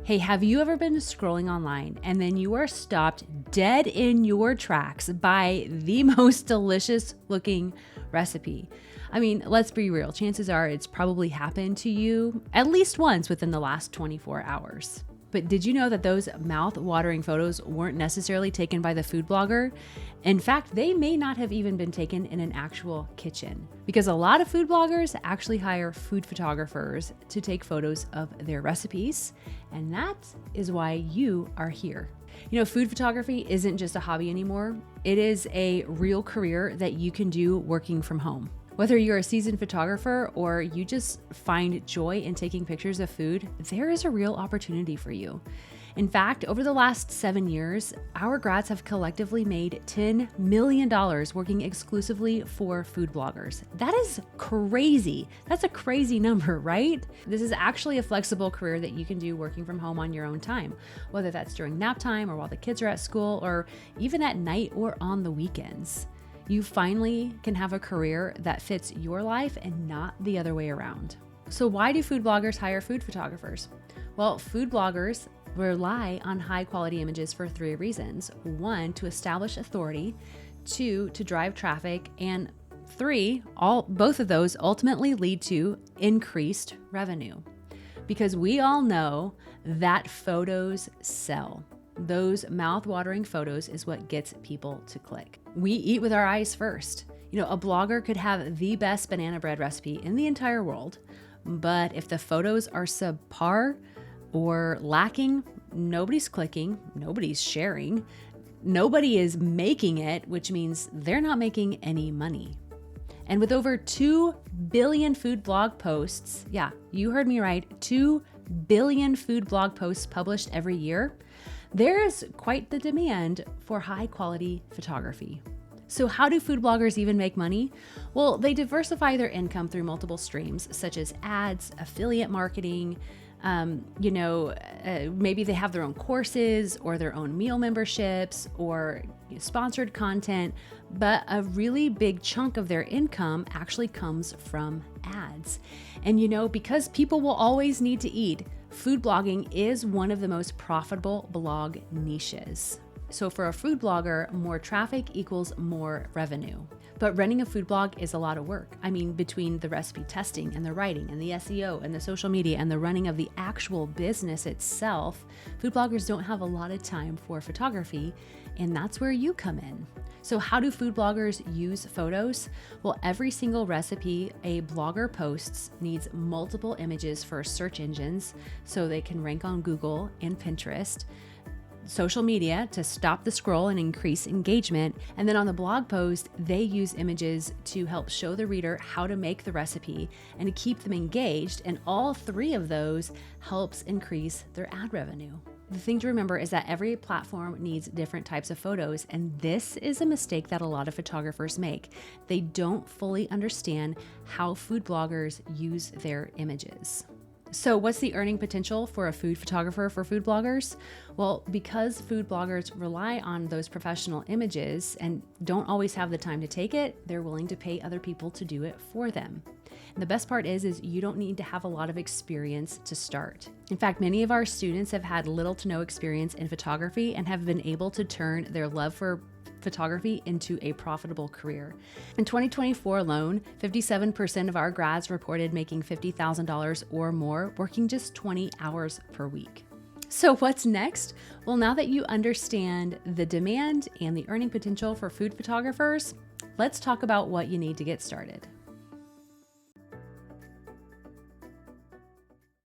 Hey, have you ever been scrolling online and then you are stopped dead in your tracks by the most delicious looking recipe? I mean, let's be real. Chances are it's probably happened to you at least once within the last 24 hours. But did you know that those mouth-watering photos weren't necessarily taken by the food blogger? In fact, they may not have even been taken in an actual kitchen, because a lot of food bloggers actually hire food photographers to take photos of their recipes, and that is why you are here. You know, food photography isn't just a hobby anymore. It is a real career that you can do working from home. Whether you're a seasoned photographer or you just find joy in taking pictures of food, there is a real opportunity for you. In fact, over the last 7 years, our grads have collectively made $10 million working exclusively for food bloggers. That is crazy. That's a crazy number, right? This is actually a flexible career that you can do working from home on your own time, whether that's during nap time or while the kids are at school or even at night or on the weekends. You finally can have a career that fits your life and not the other way around. So why do food bloggers hire food photographers? Well, food bloggers rely on high quality images for 3 reasons. 1, to establish authority. 2, to drive traffic. And 3, both of those ultimately lead to increased revenue. Because we all know that photos sell. Those mouth-watering photos is what gets people to click. We eat with our eyes first. You know, a blogger could have the best banana bread recipe in the entire world, but if the photos are subpar or lacking, nobody's clicking, nobody's sharing, nobody is making it, which means they're not making any money. And with over 2 billion food blog posts, yeah, you heard me right, 2 billion food blog posts published every year, there is quite the demand for high quality photography. So how do food bloggers even make money? Well, they diversify their income through multiple streams, such as ads, affiliate marketing, maybe they have their own courses or their own meal memberships or sponsored content, but a really big chunk of their income actually comes from ads. And because people will always need to eat, food blogging is one of the most profitable blog niches. So for a food blogger, more traffic equals more revenue. But running a food blog is a lot of work. I mean, between the recipe testing and the writing and the SEO and the social media and the running of the actual business itself, food bloggers don't have a lot of time for photography, and that's where you come in. So how do food bloggers use photos? Well, every single recipe a blogger posts needs multiple images for search engines so they can rank on Google and Pinterest, social media to stop the scroll and increase engagement. And then on the blog post, they use images to help show the reader how to make the recipe and to keep them engaged. And all 3 of those helps increase their ad revenue. The thing to remember is that every platform needs different types of photos, and this is a mistake that a lot of photographers make. They don't fully understand how food bloggers use their images. So what's the earning potential for a food photographer for food bloggers? Well, because food bloggers rely on those professional images and don't always have the time to take it, they're willing to pay other people to do it for them. And the best part is you don't need to have a lot of experience to start. In fact, many of our students have had little to no experience in photography and have been able to turn their love for photography into a profitable career. In 2024 alone, 57% of our grads reported making $50,000 or more working just 20 hours per week. So what's next? Well, now that you understand the demand and the earning potential for food photographers, let's talk about what you need to get started.